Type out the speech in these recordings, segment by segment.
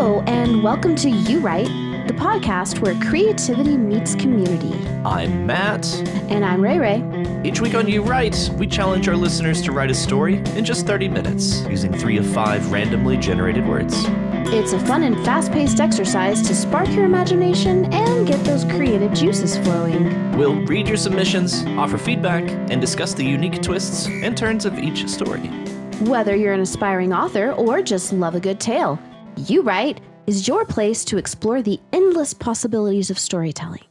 Hello, and welcome to You Write, the podcast where creativity meets community. I'm Matt. And I'm Ray Ray. Each week on You Write, we challenge our listeners to write a story in just 30 minutes, using 3 of 5 randomly generated words. It's a fun and fast-paced exercise to spark your imagination and get those creative juices flowing. We'll read your submissions, offer feedback, and discuss the unique twists and turns of each story. Whether you're an aspiring author or just love a good tale, You Write is your place to explore the endless possibilities of storytelling.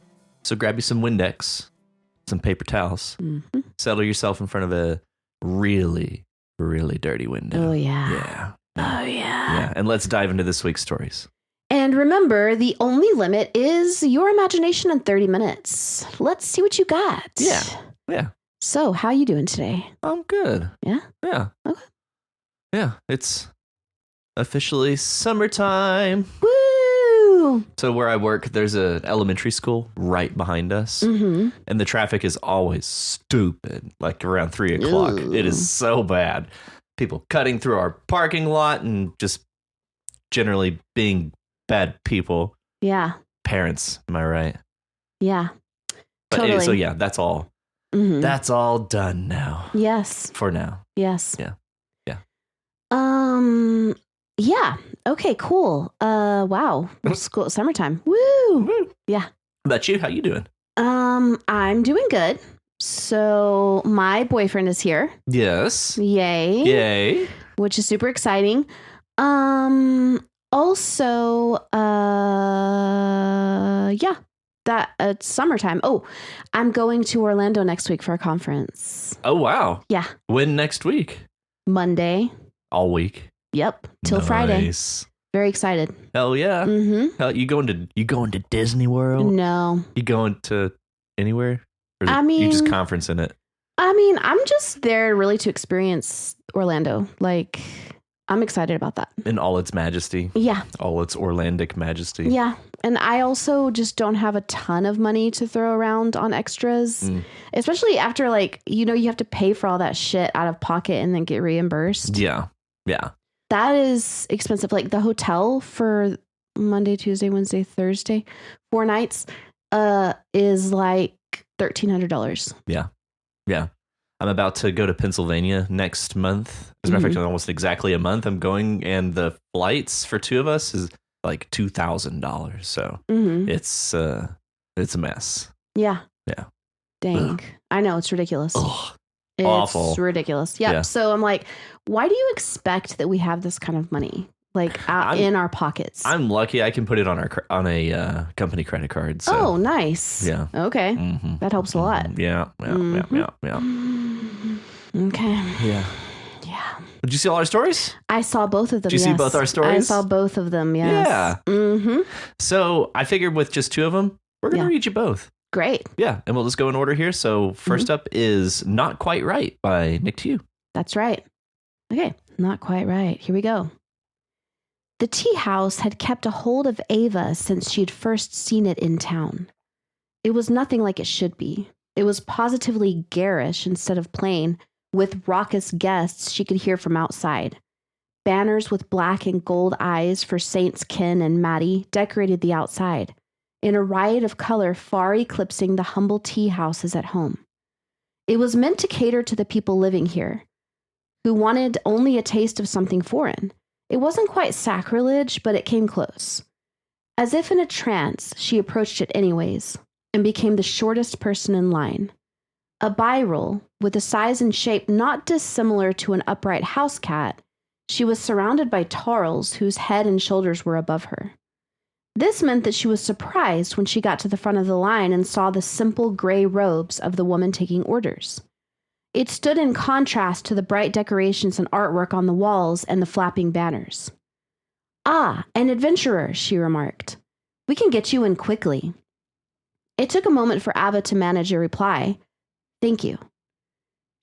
So grab you some Windex, some paper towels, settle yourself in front of a really, really dirty window. Oh, yeah. Yeah. Oh, yeah. Yeah, and let's dive into this week's stories. And remember, the only limit is your imagination in 30 minutes. Let's see what you got. Yeah. So, how you doing today? I'm good. Yeah? Yeah. Okay. Yeah, it's officially summertime. Woo! So where I work, there's an elementary school right behind us. Mm-hmm. And the traffic is always stupid, like around 3 o'clock. Ooh. It is so bad. People cutting through our parking lot and just generally being bad people. Yeah. Parents, am I right? Yeah. But Totally. anyway, so yeah, that's all. Mm-hmm. That's all done now. Yes. For now. Yes. Yeah. Yeah. Okay, cool. Wow. School, summertime. Woo! Woo. Yeah. How about you? How you doing? I'm doing good. So, my boyfriend is here. Yes. Yay. Yay. Which is super exciting. Also, yeah, that it's summertime. Oh, I'm going to Orlando next week for a conference. Oh, wow. Yeah. When next week? Monday. All week. Yep. Till Friday. Nice. Very excited. Hell yeah. Mm-hmm. Hell, you going to Disney World? No. You going to anywhere? Or I you just mean- conferencing it? I mean, I'm just there really to experience Orlando. Like, I'm excited about that. In all its majesty. Yeah. All its Orlandic majesty. Yeah. And I also just don't have a ton of money to throw around on extras, especially after, like, you have to pay for all that shit out of pocket and then get reimbursed. Yeah. Yeah. That is expensive. Like, the hotel for Monday, Tuesday, Wednesday, Thursday, 4 nights, is like $1,300. Yeah. Yeah. I'm about to go to Pennsylvania next month. As a matter of fact, in almost exactly a month I'm going, and the flights for 2 of us is like $2,000. So it's a mess. Yeah. Yeah. Dang. Ugh. I know. It's ridiculous. Ugh. It's Awful. ridiculous. Yep. Yeah. So I'm like, why do you expect that we have this kind of money like in our pockets? I'm lucky I can put it on a company credit card. So. Oh, nice. Yeah. Okay. Mm-hmm. That helps a lot. Yeah. Yeah. Okay. Yeah. Yeah. Did you see all our stories? I saw both of them. Did you see both our stories? I saw both of them. Yes. Yeah. Mm-hmm. So I figured with just 2 of them, we're going to read you both. Great. Yeah. And we'll just go in order here. So first up is Not Quite Right by NickedYou. That's right. Okay. Not quite right. Here we go. The tea house had kept a hold of Ava since she'd first seen it in town. It was nothing like it should be. It was positively garish instead of plain, with raucous guests she could hear from outside. Banners with black and gold eyes for Saints Ken and Maddie decorated the outside, in a riot of color far eclipsing the humble tea houses at home. It was meant to cater to the people living here, who wanted only a taste of something foreign. It wasn't quite sacrilege, but it came close. As if in a trance, she approached it anyways, and became the shortest person in line. A Byrel, with a size and shape not dissimilar to an upright house cat, she was surrounded by Tarls whose head and shoulders were above her. This meant that she was surprised when she got to the front of the line and saw the simple gray robes of the woman taking orders. It stood in contrast to the bright decorations and artwork on the walls and the flapping banners. "Ah, an adventurer," she remarked. "We can get you in quickly." It took a moment for Ava to manage a reply. "Thank you."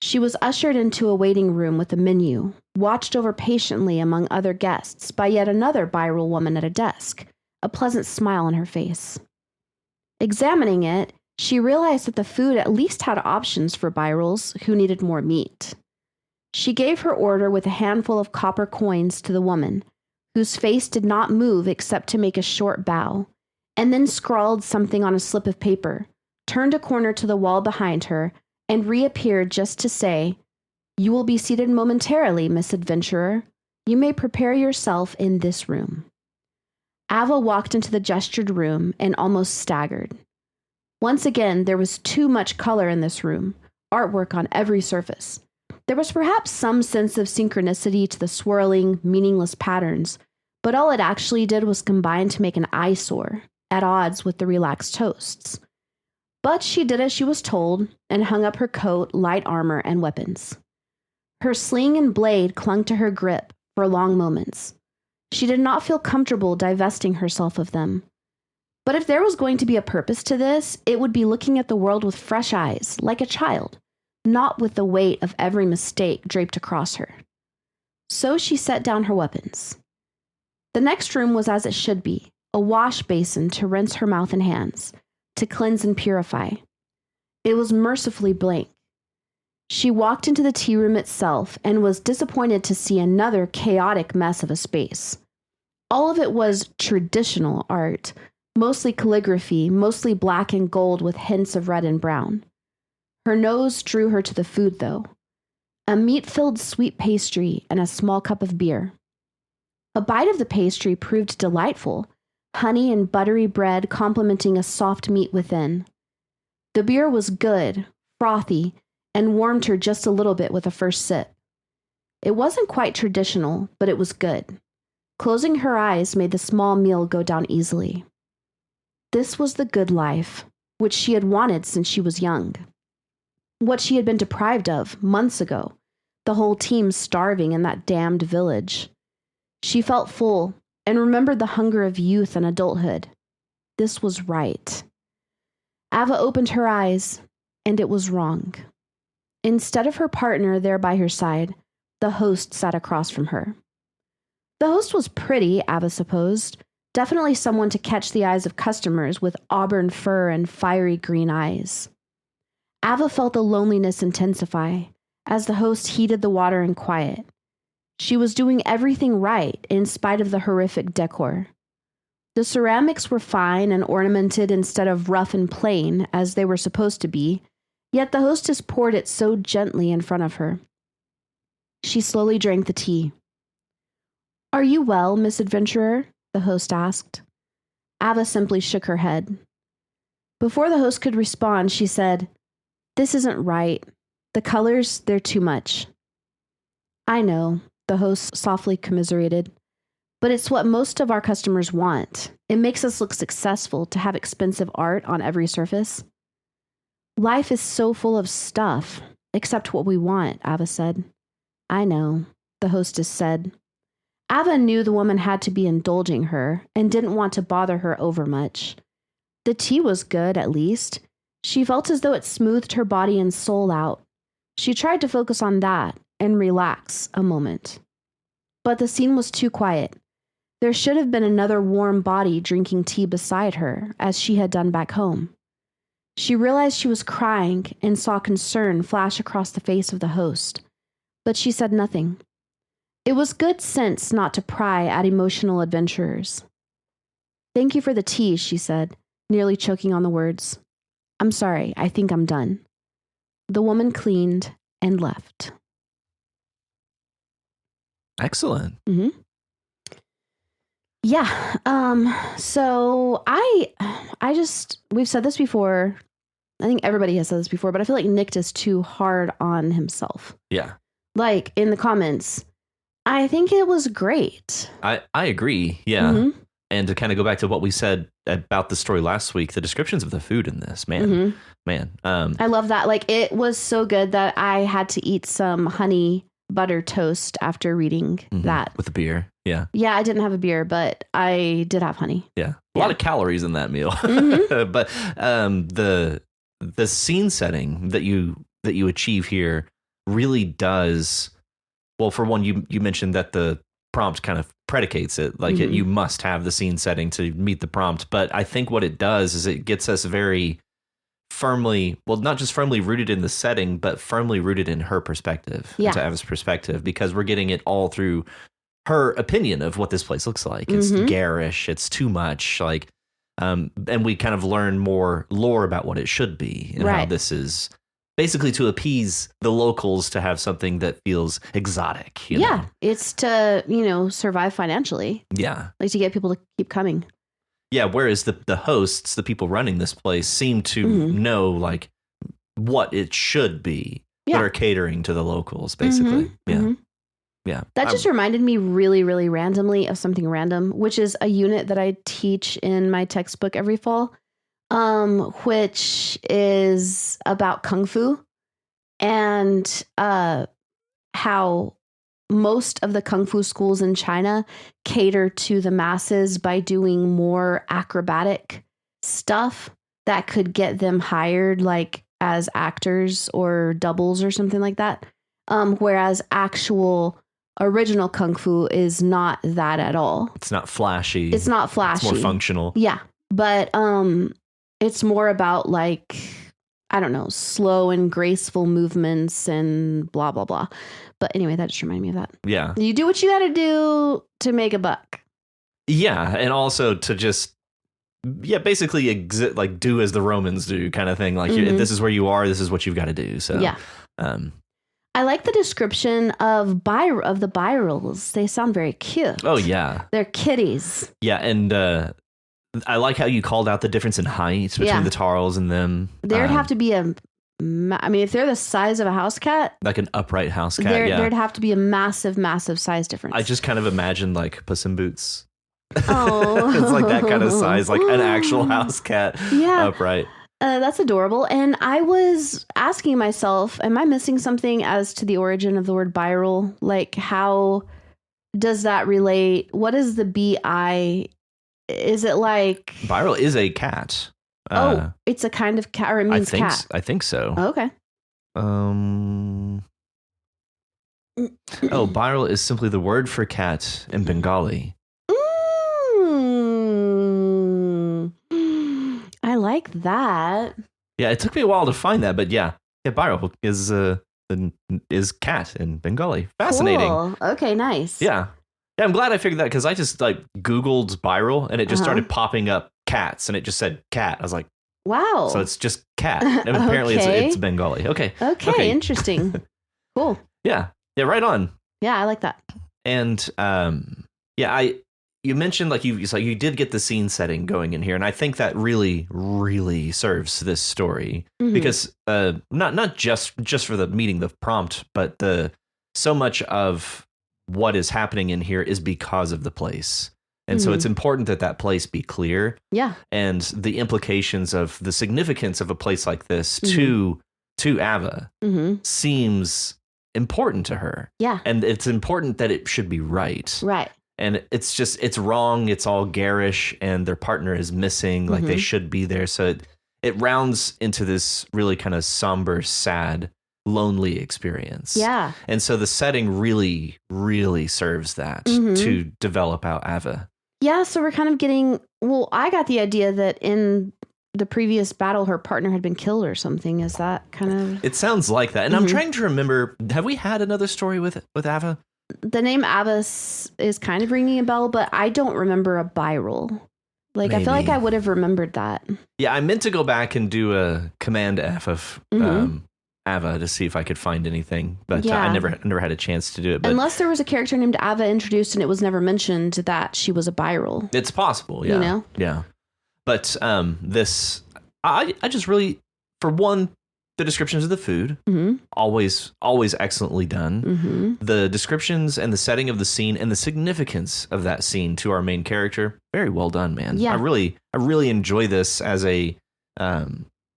She was ushered into a waiting room with a menu, watched over patiently among other guests by yet another Byrel woman at a desk, a pleasant smile on her face. Examining it, she realized that the food at least had options for Byrels who needed more meat. She gave her order with a handful of copper coins to the woman, whose face did not move except to make a short bow, and then scrawled something on a slip of paper, turned a corner to the wall behind her, and reappeared just to say, "You will be seated momentarily, Miss Adventurer. You may prepare yourself in this room." Ava walked into the gestured room and almost staggered. Once again, there was too much color in this room, artwork on every surface. There was perhaps some sense of synchronicity to the swirling, meaningless patterns, but all it actually did was combine to make an eyesore, at odds with the relaxed hosts. But she did as she was told and hung up her coat, light armor, and weapons. Her sling and blade clung to her grip for long moments. She did not feel comfortable divesting herself of them. But if there was going to be a purpose to this, it would be looking at the world with fresh eyes, like a child, not with the weight of every mistake draped across her. So she set down her weapons. The next room was as it should be, a wash basin to rinse her mouth and hands, to cleanse and purify. It was mercifully blank. She walked into the tea room itself and was disappointed to see another chaotic mess of a space. All of it was traditional art, mostly calligraphy, mostly black and gold with hints of red and brown. Her nose drew her to the food, though. A meat-filled sweet pastry and a small cup of beer. A bite of the pastry proved delightful, honey and buttery bread complementing a soft meat within. The beer was good, frothy, and warmed her just a little bit with a first sip. It wasn't quite traditional, but it was good. Closing her eyes made the small meal go down easily. This was the good life, which she had wanted since she was young. What she had been deprived of months ago, the whole team starving in that damned village. She felt full and remembered the hunger of youth and adulthood. This was right. Ava opened her eyes, and it was wrong. Instead of her partner there by her side, the host sat across from her. The host was pretty, Ava supposed, definitely someone to catch the eyes of customers with auburn fur and fiery green eyes. Ava felt the loneliness intensify as the host heated the water in quiet. She was doing everything right in spite of the horrific decor. The ceramics were fine and ornamented instead of rough and plain as they were supposed to be, yet the hostess poured it so gently in front of her. She slowly drank the tea. "Are you well, Miss Adventurer?" the host asked. Ava simply shook her head. Before the host could respond, she said, "This isn't right. The colors, they're too much." "I know," the host softly commiserated, "but it's what most of our customers want. It makes us look successful to have expensive art on every surface." "Life is so full of stuff, except what we want," Ava said. "I know," the hostess said. Ava knew the woman had to be indulging her and didn't want to bother her overmuch. The tea was good, at least. She felt as though it smoothed her body and soul out. She tried to focus on that and relax a moment. But the scene was too quiet. There should have been another warm body drinking tea beside her, as she had done back home. She realized she was crying and saw concern flash across the face of the host, but she said nothing. It was good sense not to pry at emotional adventurers. "Thank you for the tea," she said, nearly choking on the words. "I'm sorry, I think I'm done." The woman cleaned and left. Excellent. Mm-hmm. Yeah. So we've said this before. I think everybody has said this before, but I feel like Nick is too hard on himself. Yeah. Like in the comments, I think it was great. I agree. Yeah. Mm-hmm. And to kind of go back to what we said about the story last week, the descriptions of the food in this, man. I love that. Like, it was so good that I had to eat some honey butter toast after reading that. With the beer. Yeah. Yeah, I didn't have a beer, but I did have honey. Yeah. A lot of calories in that meal. But the scene setting that you achieve here really does, well, for one, you mentioned that the prompt kind of predicates it, like you must have the scene setting to meet the prompt. But I think what it does is it gets us very firmly, well, not just firmly rooted in the setting, but firmly rooted in her perspective, into Eva's perspective, because we're getting it all through her opinion of what this place looks like. It's garish. It's too much. Like, and we kind of learn more lore about what it should be and how this is basically to appease the locals to have something that feels exotic. You know? It's to, you know, survive financially. Yeah. Like to get people to keep coming. Yeah. Whereas the hosts, the people running this place seem to know like what it should be. That are catering to the locals, basically. Yeah. That just reminded me really, really randomly of something random, which is a unit that I teach in my textbook every fall, which is about Kung Fu and how most of the Kung Fu schools in China cater to the masses by doing more acrobatic stuff that could get them hired, like as actors or doubles or something like that. Whereas actual original Kung Fu is not that at all. It's not flashy. It's not flashy. It's more functional. Yeah. But it's more about like, I don't know, slow and graceful movements and blah, blah, blah. But anyway, that just reminded me of that. Yeah. You do what you got to do to make a buck. Yeah. And also to just, basically like do as the Romans do kind of thing. Like this is where you are. This is what you've got to do. So yeah. I like the description of the Birals. They sound very cute. Oh yeah. They're kitties. Yeah. And I like how you called out the difference in height between the Tarls and them. There'd have to be I mean, if they're the size of a house cat, like an upright house cat, there'd have to be a massive, massive size difference. I just kind of imagined like Puss in Boots. Oh, it's like that kind of size, like an actual house cat. Yeah, upright. That's adorable. And I was asking myself, am I missing something as to the origin of the word Biral? Like, how does that relate? What is the BI? Is it like Biral is a cat? It's a kind of cat, or it means cat. I think so. Oh, okay. Biral is simply the word for cat in Bengali. I like that. Yeah, it took me a while to find that, but Biral is cat in Bengali. Fascinating. Cool. Okay, nice. Yeah, I'm glad I figured that because I just like Googled Biral and it just started popping up cats and it just said cat. I was like, wow. So it's just cat. And apparently it's Bengali. Okay, interesting. Cool. Yeah, right on. Yeah, I like that. And you mentioned like you did get the scene setting going in here, and I think that really, really serves this story because not just for the meeting the prompt, but so much of what is happening in here is because of the place. And so it's important that place be clear. Yeah. And the implications of the significance of a place like this to Ava seems important to her. Yeah. And it's important that it should be right. Right. And it's wrong. It's all garish and their partner is missing. Like they should be there. So it rounds into this really kind of somber, sad, lonely experience. Yeah. And so the setting really, really serves that to develop out Ava. Yeah. So we're kind of getting, I got the idea that in the previous battle, her partner had been killed or something. Is that kind of? It sounds like that. And I'm trying to remember, have we had another story with Ava? The name Ava is kind of ringing a bell, but I don't remember a Biral. Like, maybe. I feel like I would have remembered that. Yeah, I meant to go back and do a Command F of Ava to see if I could find anything, but I never had a chance to do it. But unless there was a character named Ava introduced and it was never mentioned that she was a Biral. It's possible, yeah. You know? Yeah. But this, I just really, for one, the descriptions of the food, always excellently done. The descriptions and the setting of the scene and the significance of that scene to our main character, very well done, man. Yeah. I really enjoy this as a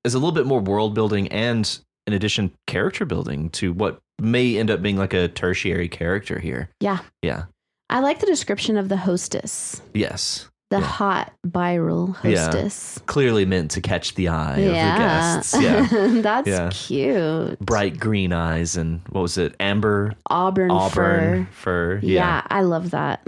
little bit more world building and, in addition, character building to what may end up being like a tertiary character here. Yeah. Yeah. I like the description of the hostess. Yes. The hot Biral hostess. Yeah. Clearly meant to catch the eye of the guests. Yeah. That's cute. Bright green eyes and what was it? Auburn fur. Yeah, I love that.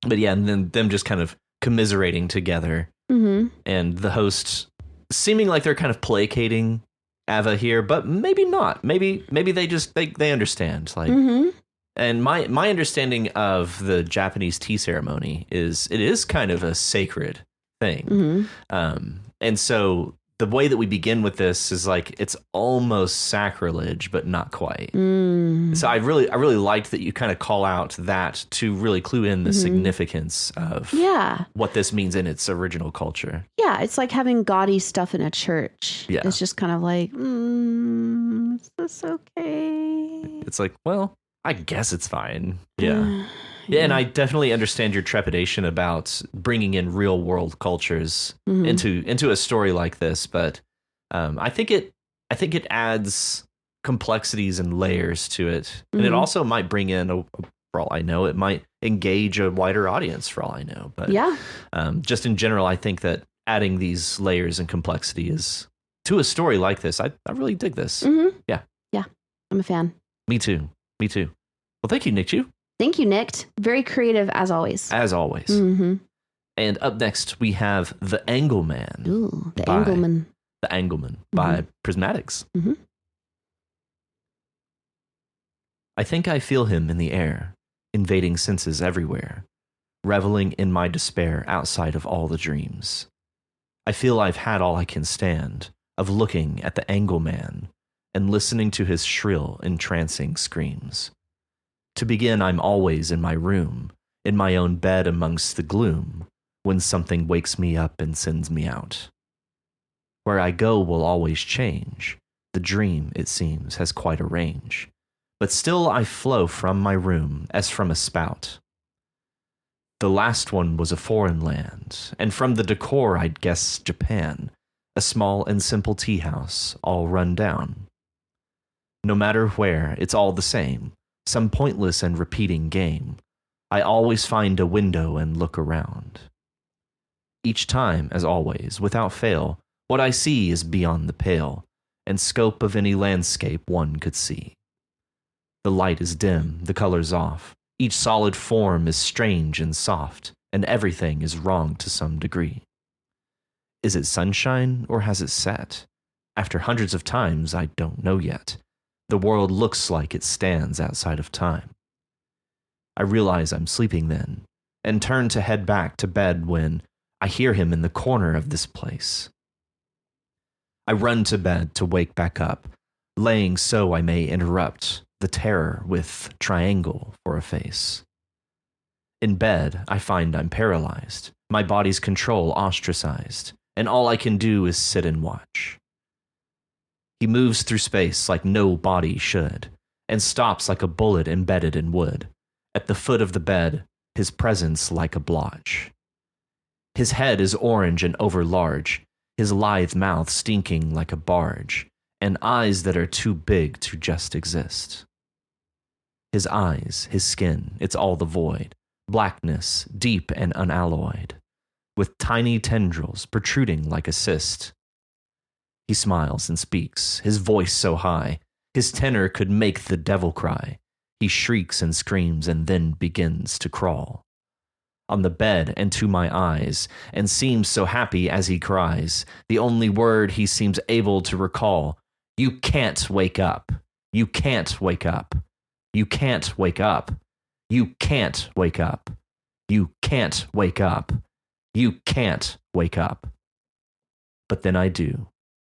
But yeah, and then them just kind of commiserating together. And the host seeming like they're kind of placating Ava here, but maybe not. Maybe they just they understand. Like And my understanding of the Japanese tea ceremony is it is kind of a sacred thing. And so the way that we begin with this is like it's almost sacrilege, but not quite. So I really liked that you kind of call out that to really clue in the significance of what this means in its original culture. Yeah, it's like having gaudy stuff in a church. Yeah. It's just kind of like, is this okay? It's like, well, I guess it's fine. Yeah. Yeah, and I definitely understand your trepidation about bringing in real world cultures into a story like this, but I think it adds complexities and layers to it, and it also might bring in, for all I know, it might engage a wider audience. For all I know, but just in general, I think that adding these layers and complexity is to a story like this. I really dig this. Yeah, I'm a fan. Me too. Well, thank you, NickedYou. Thank you, Nicked. Very creative as always. As always. And up next, we have The Angleman. Ooh, The Angleman. The Angleman by Prismatics. I think I feel him in the air, invading senses everywhere, reveling in my despair outside of all the dreams. I feel I've had all I can stand of looking at the Angleman and listening to his shrill, entrancing screams. To begin, I'm always in my room, in my own bed amongst the gloom, when something wakes me up and sends me out. Where I go will always change. The dream, it seems, has quite a range. But still I flow from my room as from a spout. The last one was a foreign land, and from the decor I'd guess Japan, a small and simple tea house, all run down. No matter where, it's all the same. Some pointless and repeating game. I always find a window and look around. Each time, as always, without fail, what I see is beyond the pale and scope of any landscape one could see. The light is dim, the colors off. Each solid form is strange and soft, and everything is wrong to some degree. Is it sunshine or has it set? After hundreds of times, I don't know yet. The world looks like it stands outside of time. I realize I'm sleeping then, and turn to head back to bed when I hear him in the corner of this place. I run to bed to wake back up, laying so I may interrupt the terror with triangle for a face. In bed, I find I'm paralyzed, my body's control ostracized, and all I can do is sit and watch. He moves through space like no body should, and stops like a bullet embedded in wood. At the foot of the bed, his presence like a blotch. His head is orange and overlarge, his lithe mouth stinking like a barge, and eyes that are too big to just exist. His eyes, his skin, it's all the void, blackness, deep and unalloyed, with tiny tendrils protruding like a cyst. He smiles and speaks, his voice so high, his tenor could make the devil cry. He shrieks and screams and then begins to crawl on the bed and to my eyes, and seems so happy as he cries, the only word he seems able to recall, "You can't wake up. You can't wake up. You can't wake up. You can't wake up. You can't wake up. You can't wake up." But then I do.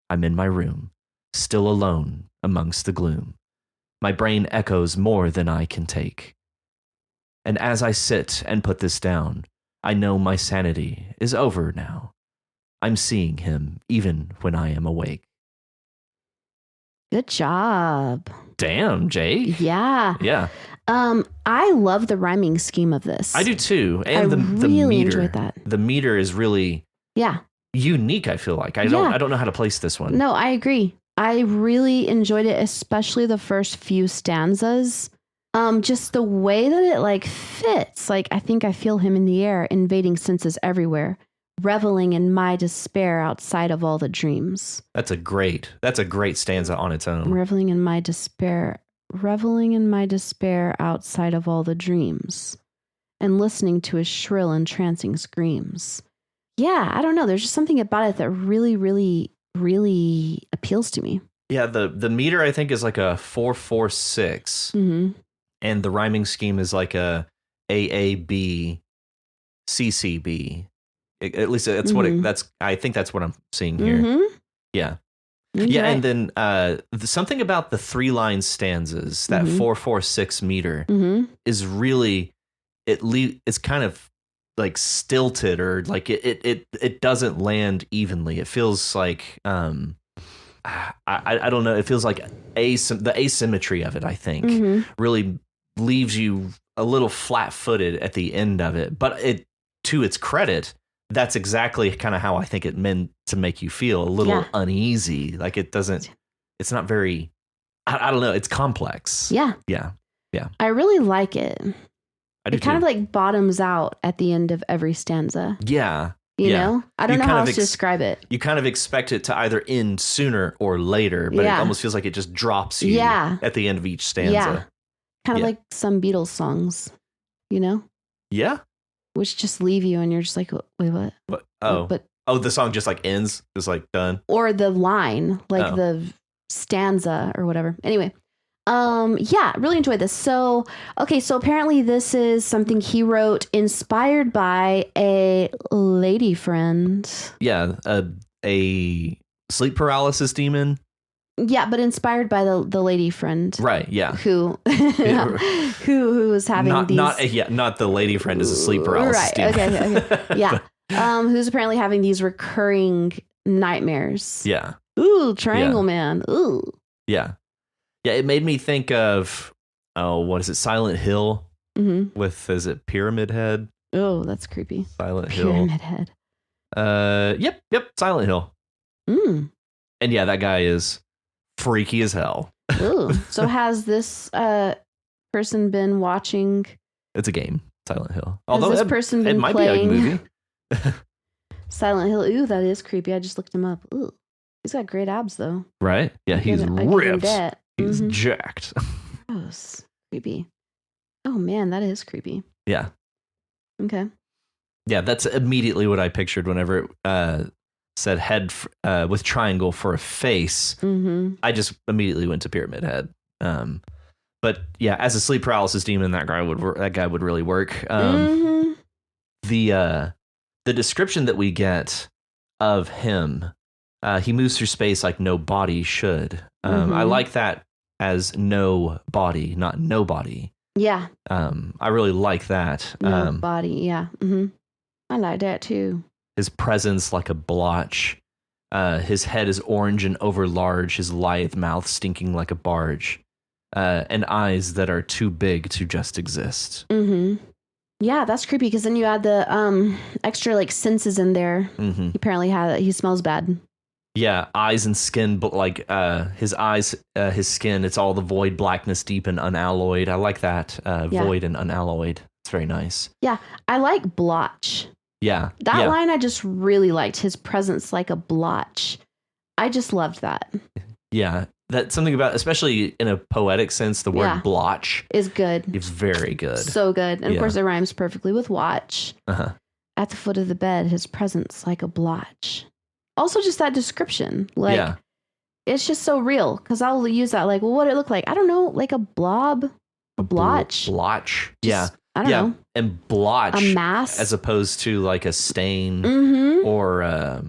I'm in my room, still alone amongst the gloom. My brain echoes more than I can take. And as I sit and put this down, I know my sanity is over now. I'm seeing him even when I am awake. Good job. Damn, Jake. Yeah. Yeah. I love the rhyming scheme of this. I do too. And I the really meter. enjoyed that. The meter is really unique, I feel like. I don't know how to place this one. No, I agree. I really enjoyed it, especially the first few stanzas. Just the way that it like fits. Like, I think I feel him in the air, invading senses everywhere, reveling in my despair outside of all the dreams. That's a great stanza on its own. Reveling in my despair outside of all the dreams, and listening to his shrill, entrancing screams. Yeah, I don't know. There's just something about it that really, really, really appeals to me. Yeah, the meter I think is like a 4/4/6. and the rhyming scheme is like a AAB CCB. At least that's that's. I think that's what I'm seeing here. Yeah. Yeah, right. and then something about the 3-line stanzas, that 4/4/6 meter, is really it's kind of like stilted, or like it doesn't land evenly. It feels like I don't know. It feels like the asymmetry of it, I think, really leaves you a little flat-footed at the end of it. But to its credit, that's exactly kind of how I think it meant to make you feel a little uneasy. Like it's not very, I don't know. It's complex. Yeah. Yeah. Yeah. I really like it. It kind of like bottoms out at the end of every stanza. Yeah. You know? I don't know how else to describe it. You kind of expect it to either end sooner or later, but it almost feels like it just drops you at the end of each stanza. Yeah. Kind of like some Beatles songs, you know? Yeah. Which just leave you and you're just like, wait, what? Oh, the song just like ends, just like done. Or the line, like the stanza or whatever. Anyway. Yeah, really enjoyed this. So apparently this is something he wrote inspired by a lady friend. Yeah, a sleep paralysis demon. Yeah, but inspired by the lady friend. Right, yeah. Who was having not the lady friend is a sleep paralysis demon. Okay. Yeah. Who's apparently having these recurring nightmares. Yeah. Ooh, Triangle Man. Ooh. Yeah. Yeah, it made me think of, what is it, Silent Hill with, is it Pyramid Head? Oh, that's creepy. Silent Hill. Pyramid Head. Yep, Silent Hill. And yeah, that guy is freaky as hell. Ooh, so has this person been watching? It's a game, Silent Hill. Although this person been might playing be like a movie. Silent Hill. Ooh, that is creepy. I just looked him up. Ooh, he's got great abs though. Right? Yeah, he's ripped. He's Mm-hmm. jacked. Gross. Creepy. Oh man, that is creepy. Yeah. Okay. Yeah, that's immediately what I pictured whenever it said head with triangle for a face. I just immediately went to Pyramid Head. But yeah, as a sleep paralysis demon, that guy would really work. The description that we get of him, he moves through space like no body should. I like that as no body, not nobody. Yeah. I really like that. No body. Yeah. I like that too. His presence like a blotch. His head is orange and overlarge. His lithe mouth stinking like a barge. And eyes that are too big to just exist. Yeah, that's creepy because then you add the extra like senses in there. He apparently he smells bad. Yeah, eyes and skin, but like his eyes, his skin, it's all the void, blackness, deep and unalloyed. I like that, void and unalloyed. It's very nice. Yeah, I like blotch. Yeah. That line I just really liked, his presence like a blotch. I just loved that. Yeah, that's something about, especially in a poetic sense, the word blotch is good. It's very good. So good. And of course it rhymes perfectly with watch. At the foot of the bed, his presence like a blotch. Also, just that description, like, it's just so real. Because I'll use that, like, well, what did it look like? I don't know, like a blob, a blotch. Blotch, just, I don't know. And blotch, a mass, as opposed to like a stain or,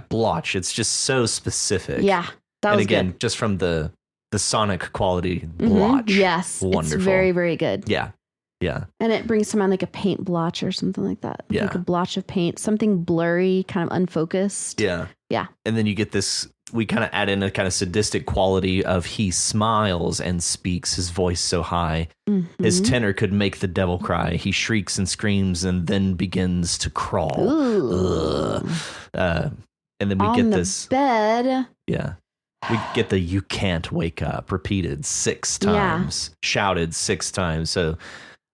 blotch. It's just so specific. Yeah, that and was again, good. Just from the sonic quality, blotch. Yes, wonderful. It's very, very good. Yeah. Yeah. And it brings to mind like a paint blotch or something like that. Yeah. Like a blotch of paint, something blurry, kind of unfocused. Yeah. Yeah. And then you get this, we kind of add in a kind of sadistic quality of he smiles and speaks, his voice so high. His tenor could make the devil cry. He shrieks and screams and then begins to crawl. And then we get this bed. Yeah. We get the you can't wake up repeated 6 times, shouted 6 times. So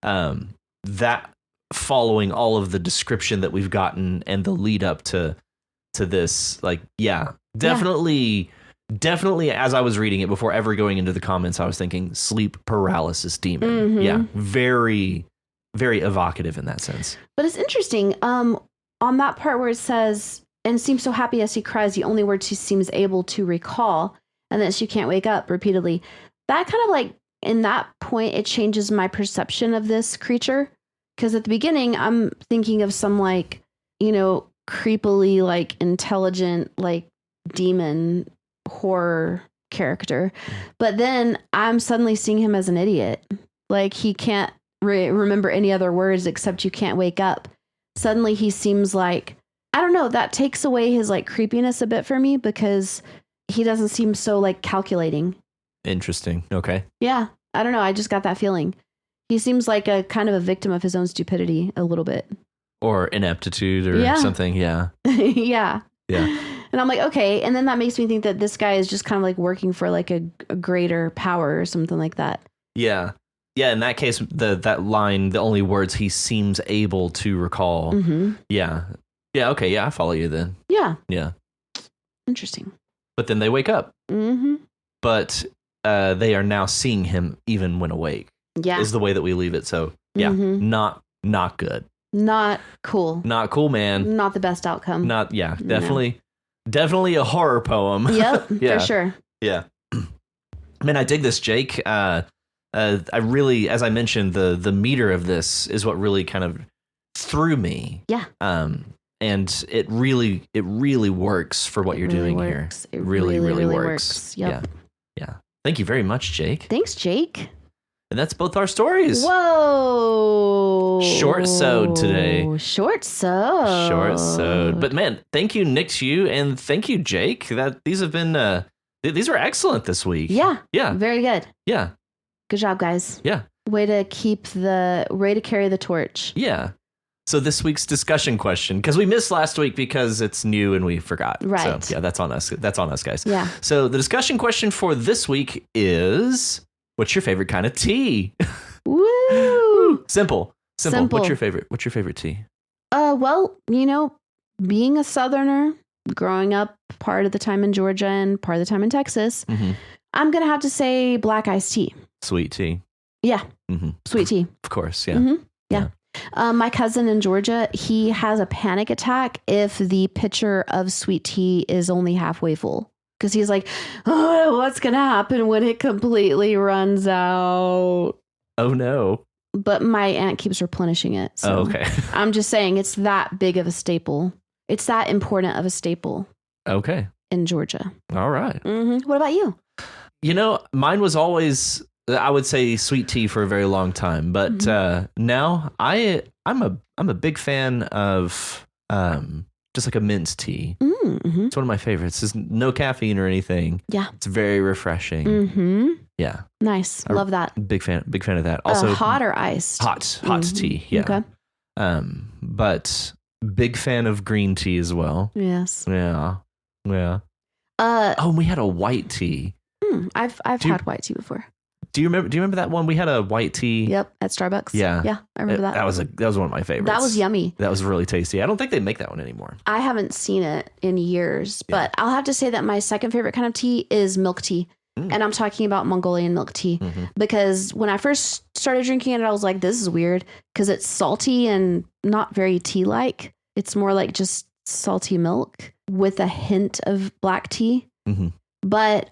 that following all of the description that we've gotten and the lead up to this, like, definitely as I was reading it before ever going into the comments, I was thinking sleep paralysis demon. Yeah. Very, very evocative in that sense. But it's interesting. On that part where it says, and seems so happy as he cries, the only words he seems able to recall, and that she can't wake up repeatedly. That kind of like in that point, it changes my perception of this creature. Because at the beginning, I'm thinking of some like, creepily like intelligent, like demon horror character. But then I'm suddenly seeing him as an idiot. Like he can't remember any other words except you can't wake up. Suddenly he seems like, I don't know, that takes away his like creepiness a bit for me because he doesn't seem so like calculating. Interesting. Okay. Yeah. I don't know. I just got that feeling. He seems like a kind of a victim of his own stupidity a little bit. Or ineptitude or something. Yeah. Yeah. Yeah. And I'm like, okay. And then that makes me think that this guy is just kind of like working for like a greater power or something like that. Yeah. Yeah. In that case, that line, the only words he seems able to recall. Mm-hmm. Yeah. Yeah. Okay. Yeah. I follow you then. Yeah. Yeah. Interesting. But then they wake up. Mm-hmm. But they are now seeing him even when awake. Yeah. Is the way that we leave it. So yeah, not good. Not cool. Not cool, man. Not the best outcome. Definitely a horror poem. Yep, yeah. for sure. Yeah. Man, I dig this, Jake. I really, as I mentioned, the meter of this is what really kind of threw me. Yeah. And it really works for what you're doing works. here. It really works. Yep. Yeah. Thank you very much, Jake. Thanks, Jake. And that's both our stories. Whoa. Short-sewed today. Short-sewed. But man, thank you, NickedYou, and thank you, Jake. These have been these were excellent this week. Yeah. Yeah. Very good. Yeah. Good job, guys. Yeah. Way to carry the torch. Yeah. So this week's discussion question, because we missed last week because it's new and we forgot. Right. So yeah, that's on us. That's on us, guys. Yeah. So the discussion question for this week is, what's your favorite kind of tea? Woo! Simple. What's your favorite tea? Well, being a Southerner, growing up part of the time in Georgia and part of the time in Texas, I'm going to have to say black iced tea. Sweet tea. Yeah. Mm-hmm. Sweet tea. Of course. Yeah. Mm-hmm. Yeah. My cousin in Georgia, he has a panic attack if the pitcher of sweet tea is only halfway full. Because he's like, oh, what's going to happen when it completely runs out? Oh, no. But my aunt keeps replenishing it. So okay. I'm just saying it's that big of a staple. It's that important of a staple. Okay. In Georgia. All right. Mm-hmm. What about you? Mine was always, I would say, sweet tea for a very long time. But now I'm a big fan of just like a mint tea. Mm-hmm. It's one of my favorites. There's no caffeine or anything. Yeah. It's very refreshing. Mm-hmm. Yeah. Nice. Love that. Big fan of that. Also hot or iced? Hot tea. Yeah. Okay. But big fan of green tea as well. Yes. Yeah. Yeah. We had a white tea. I've had white tea before. Do you remember that one? We had a white tea. Yep, at Starbucks. Yeah. Yeah, I remember that. That was one of my favorites. That was yummy. That was really tasty. I don't think they make that one anymore. I haven't seen it in years, but I'll have to say that my second favorite kind of tea is milk tea. And I'm talking about Mongolian milk tea because when I first started drinking it, I was like, this is weird because it's salty and not very tea-like. It's more like just salty milk with a hint of black tea. Mm-hmm. But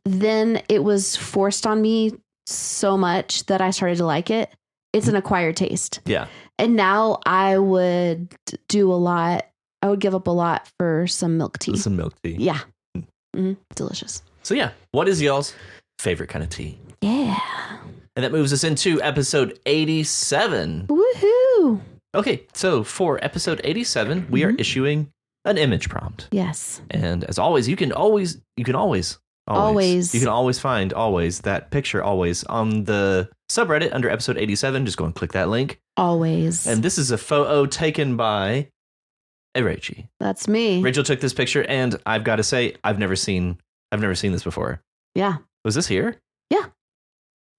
then it was forced on me so much that I started to like it. It's an acquired taste. Yeah. And now I would give up a lot for some milk tea. Some milk tea. Yeah. Mm-hmm. Delicious. So yeah, what is y'all's favorite kind of tea? Yeah. And that moves us into episode 87. Woohoo! Okay, so for episode 87, we are issuing an image prompt. Yes. And as always, you can always find that picture on the subreddit under episode 87. Just go and click that link. Always. And this is a photo taken by Rachel. That's me. Rachel took this picture, and I've got to say, I've never seen this before. Yeah. Was this here? Yeah.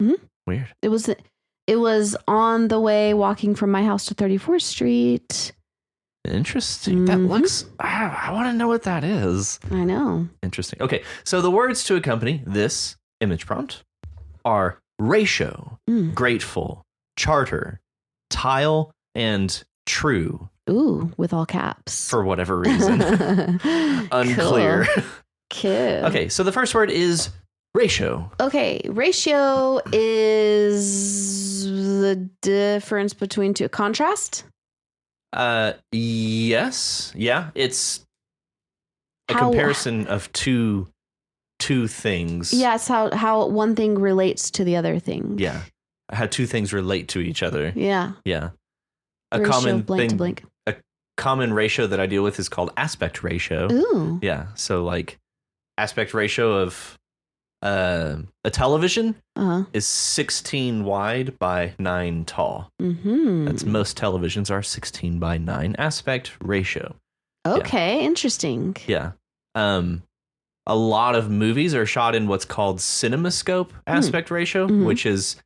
Mm-hmm. Weird. It was on the way walking from my house to 34th Street. Interesting. That looks, I want to know what that is. I know. Interesting. Okay. So the words to accompany this image prompt are ratio, grateful, charter, tile, and true. Ooh, with all caps. For whatever reason. Unclear. Cool. Okay. So the first word is Ratio. Okay, ratio is the difference between two. Contrast? Yes. Yeah, it's a How? comparison of two things. Yes, how one thing relates to the other thing. Yeah. How two things relate to each other. Yeah. Yeah. A Ratio, common blank thing, to blank. a common ratio that I deal with is called aspect ratio. Ooh. Yeah. So like aspect ratio of a television is 16 wide by 9 tall. Mm-hmm. That's most televisions are 16 by 9 aspect ratio. Okay, interesting. Yeah. A lot of movies are shot in what's called cinemascope aspect ratio, which is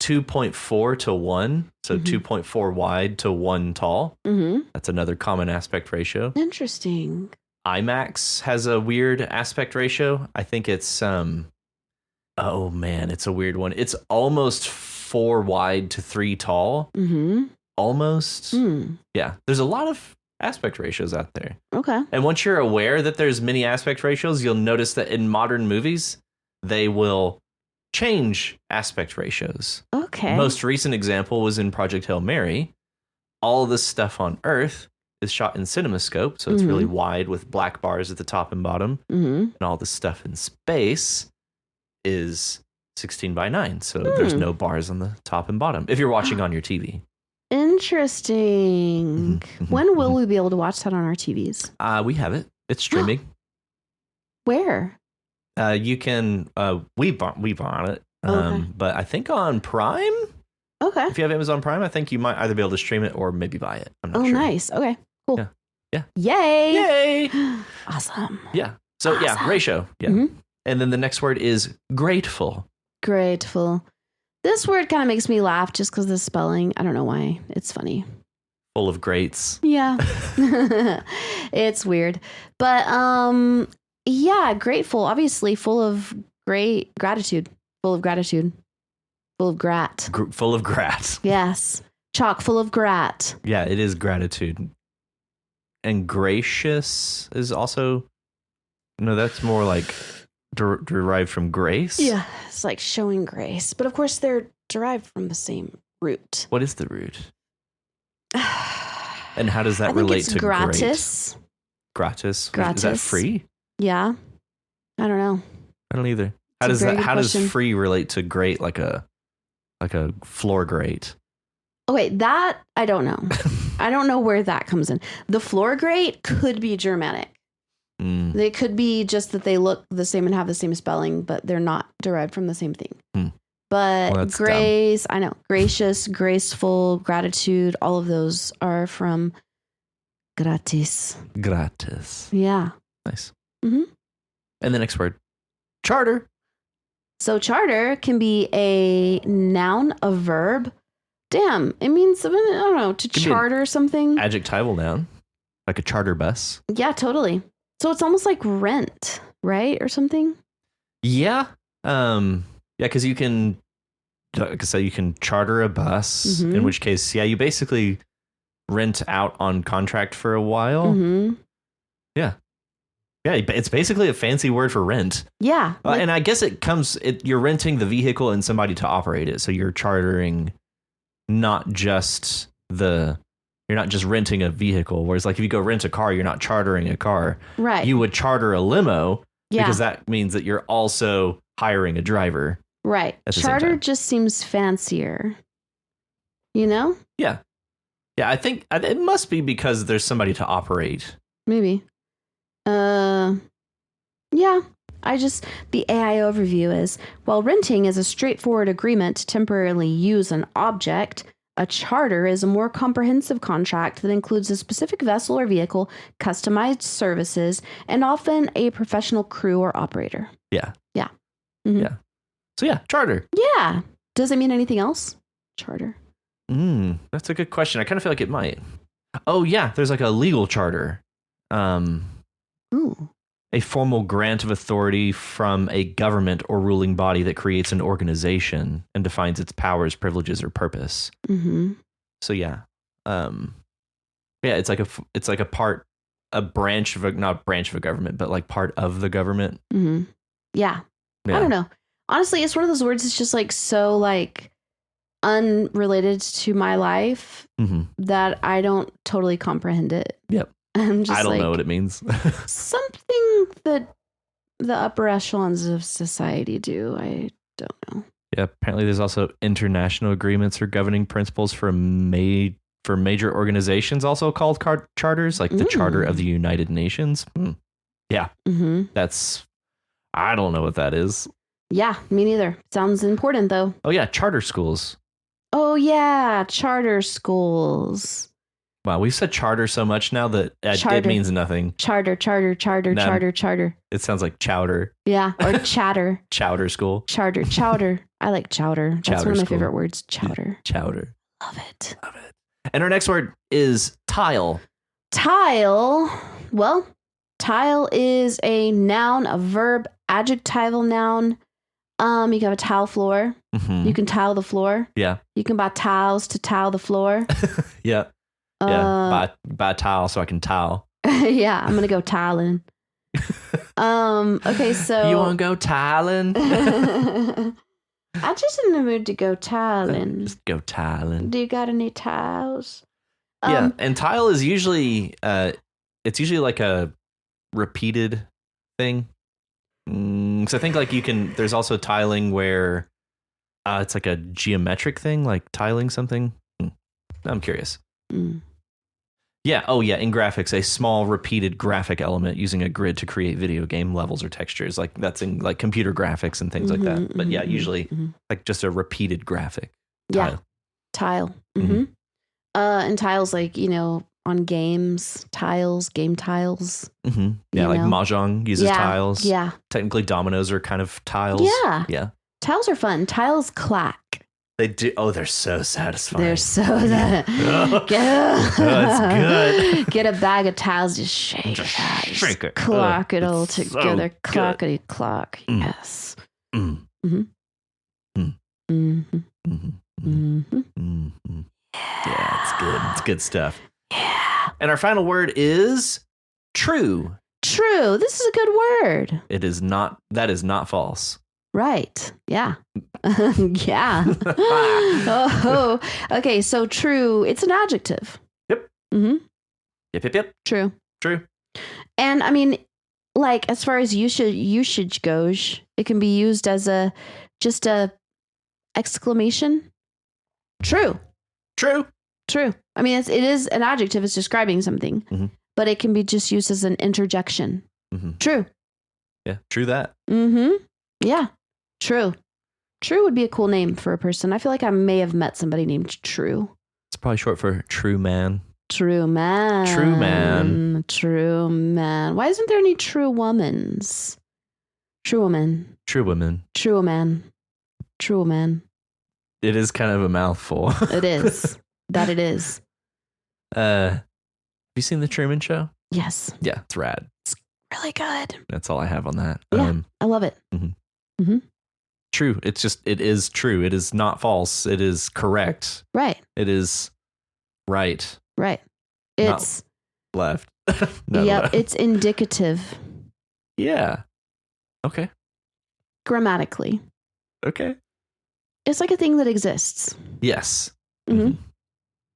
2.4 to 1. So 2.4 wide to 1 tall. That's another common aspect ratio. Interesting. IMAX has a weird aspect ratio. I think it's oh man, it's a weird one. It's almost 4 wide to 3 tall. Almost. Yeah. There's a lot of aspect ratios out there. Okay. And once you're aware that there's many aspect ratios, you'll notice that in modern movies, they will change aspect ratios. Okay. Most recent example was in Project Hail Mary. All this stuff on Earth is shot in cinemascope, so it's really wide with black bars at the top and bottom. And all this stuff in space is 16 by 9, so there's no bars on the top and bottom if you're watching on your TV. Interesting. When will we be able to watch that on our TVs? We have it. It's streaming. Where? You can we bought it. But I think on Prime. Okay. If you have Amazon Prime, I think you might either be able to stream it or maybe buy it. I'm not sure. Oh, nice. Okay. Cool. Yeah. Yay. Yay. Awesome. Yeah. So yeah, ratio. Yeah. And then the next word is grateful. Grateful. This word kind of makes me laugh just because the spelling. I don't know why. It's funny. Full of greats. Yeah. It's weird. But yeah, grateful. Obviously full of great gratitude. Full of gratitude. Full of grat. Full of grat. Yes. Chock full of grat. Yeah, it is gratitude. And gracious is also, no, that's more like derived from grace. Yeah, it's like showing grace. But of course, they're derived from the same root. What is the root? And how does that I think relate it's to gratis? Gratis? Gratis. Is that free? Yeah. I don't know. I don't either. It's How does free relate to great like a floor grate? Okay, that I don't know. I don't know where that comes in. The floor grate could be Germanic. They could be just that they look the same and have the same spelling, but they're not derived from the same thing. But grace, dumb. I know, gracious, graceful, gratitude, all of those are from gratis. Gratis. Yeah. Nice. And the next word, charter. So charter can be a noun, a verb. Damn, it means, I don't know, to charter something. Adjectival noun, like a charter bus. Yeah, totally. So it's almost like rent, right? Or something? Yeah. Yeah, because you can, like I said, you can charter a bus, in which case, yeah, you basically rent out on contract for a while. Yeah. Yeah, it's basically a fancy word for rent. Yeah. And I guess you're renting the vehicle and somebody to operate it. So you're chartering you're not just renting a vehicle. Whereas like if you go rent a car, you're not chartering a car. Right. You would charter a limo because that means that you're also hiring a driver. Right. Charter just seems fancier. You know? Yeah. Yeah, I think it must be because there's somebody to operate. Maybe. Yeah. The AI overview is, while renting is a straightforward agreement to temporarily use an object, a charter is a more comprehensive contract that includes a specific vessel or vehicle, customized services, and often a professional crew or operator. Yeah. Yeah. Yeah. So yeah, charter. Yeah. Does it mean anything else? Charter. That's a good question. I kind of feel like it might. Oh yeah, there's like a legal charter. Ooh. A formal grant of authority from a government or ruling body that creates an organization and defines its powers, privileges, or purpose. So yeah, it's like a branch of not branch of a government, but like part of the government. Yeah. I don't know. Honestly, it's one of those words that's just like so like unrelated to my life that I don't totally comprehend it. Yep. I'm just I don't like, know what it means. something that the upper echelons of society do. I don't know. Yeah. Apparently, there's also international agreements or governing principles for major organizations, also called charters, like the Charter of the United Nations. Yeah. That's. I don't know what that is. Yeah, me neither. Sounds important though. Oh yeah, charter schools. Oh yeah, charter schools. Wow, we've said charter so much now that it means nothing. Charter. It sounds like chowder. Yeah, or chatter. Chowder school. Chowder. I like chowder. That's Chowder one of my school. favorite words. Chowder. Chowder. Love it. And our next word is tile. Tile. Well, tile is a noun, a verb, adjectival noun. You can have a tile floor. You can tile the floor. Yeah. You can buy tiles to tile the floor. Yeah. Yeah. Buy tile so I can tile. Yeah, I'm gonna go tiling. Okay, so you want to go tiling? I'm just in the mood to go tiling. Just go tiling. Do you got any tiles? Yeah, and tile is usually it's usually like a repeated thing. So I think like there's also tiling where it's like a geometric thing, like tiling something. I'm curious. Yeah. Oh yeah. In graphics, a small repeated graphic element using a grid to create video game levels or textures. Like that's in like computer graphics and things like that. But yeah, usually like just a repeated graphic. Tile. Yeah. Tile. And tiles like, on games, tiles, game tiles. Yeah, like Mahjong uses tiles. Yeah. Technically, dominoes are kind of tiles. Yeah. Yeah. Tiles are fun. Tiles clack. They do. Oh, they're so satisfying. They're so that's good. Get a bag of tiles, just shake it out. Shake it. Clock it all together. So Clockety clock. Yes. Yeah, it's good. It's good stuff. Yeah. And our final word is true. True. This is a good word. It is not. That is not false. Right. Yeah. Yeah. Oh, okay. So true. It's an adjective. Yep. Yep. True. True. And I mean, like as far as usage goes, it can be used as just a exclamation. True. True. I mean, it is an adjective. It's describing something, but it can be just used as an interjection. True. Yeah. True that. Yeah. True. True would be a cool name for a person. I feel like I may have met somebody named True. It's probably short for true man. True man. True man. True man. Why isn't there any true womans? True woman. True women. True man. True man. It is kind of a mouthful. It is. That it is. Have you seen The Truman Show? Yes. Yeah, it's rad. It's really good. That's all I have on that. Yeah, I love it. True. It is true. It is not false. It is correct. Right. It is right. Right. It's not left. No. It's indicative. Yeah. Okay. Grammatically. Okay. It's like a thing that exists. Yes.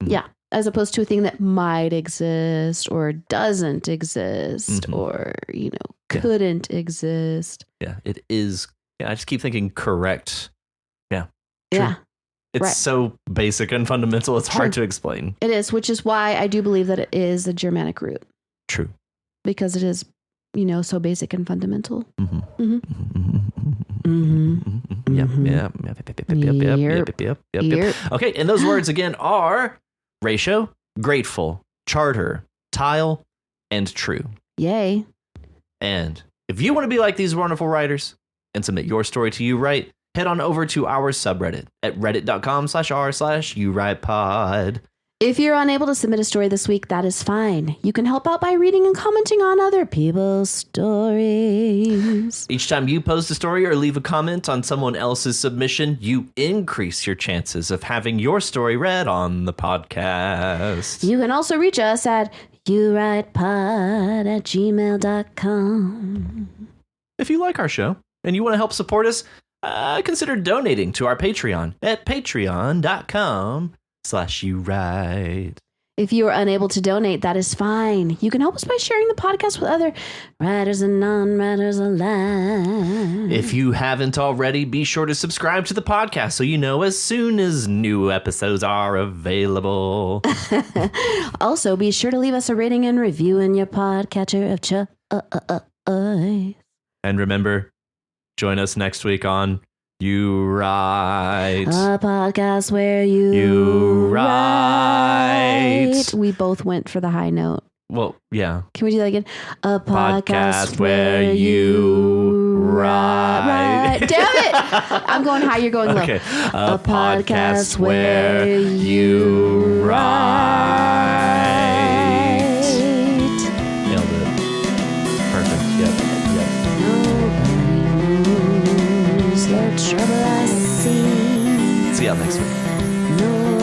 Yeah. As opposed to a thing that might exist or doesn't exist or, couldn't exist. Yeah. It is. Yeah. I just keep thinking correct. Yeah. True. Yeah. It's so basic and fundamental. It's hard to explain. It is, which is why I do believe that it is a Germanic root. True. Because it is, so basic and fundamental. Yep. Okay, and those words again are ratio, grateful, charter, tile, and true. Yay. And if you want to be like these wonderful writers and submit your story to You Write, head on over to our subreddit at reddit.com/r/YouWritePod. If you're unable to submit a story this week, that is fine. You can help out by reading and commenting on other people's stories. Each time you post a story or leave a comment on someone else's submission, you increase your chances of having your story read on the podcast. You can also reach us at YouWritePod@gmail.com. If you like our show and you want to help support us, consider donating to our Patreon at patreon.com/YouWrite. If you are unable to donate, that is fine. You can help us by sharing the podcast with other writers and non-writers alike. If you haven't already, be sure to subscribe to the podcast so you know as soon as new episodes are available. Also, be sure to leave us a rating and review in your podcatcher of choice. And remember, join us next week on You Write. A podcast where You write. We both went for the high note. Well, yeah. Can we do that again? A Podcast where you write. Damn it! I'm going high, you're going low. Okay. A podcast where you write. Nailed it. Perfect. Yep. Nobody knows the trouble I see. See y'all next week. No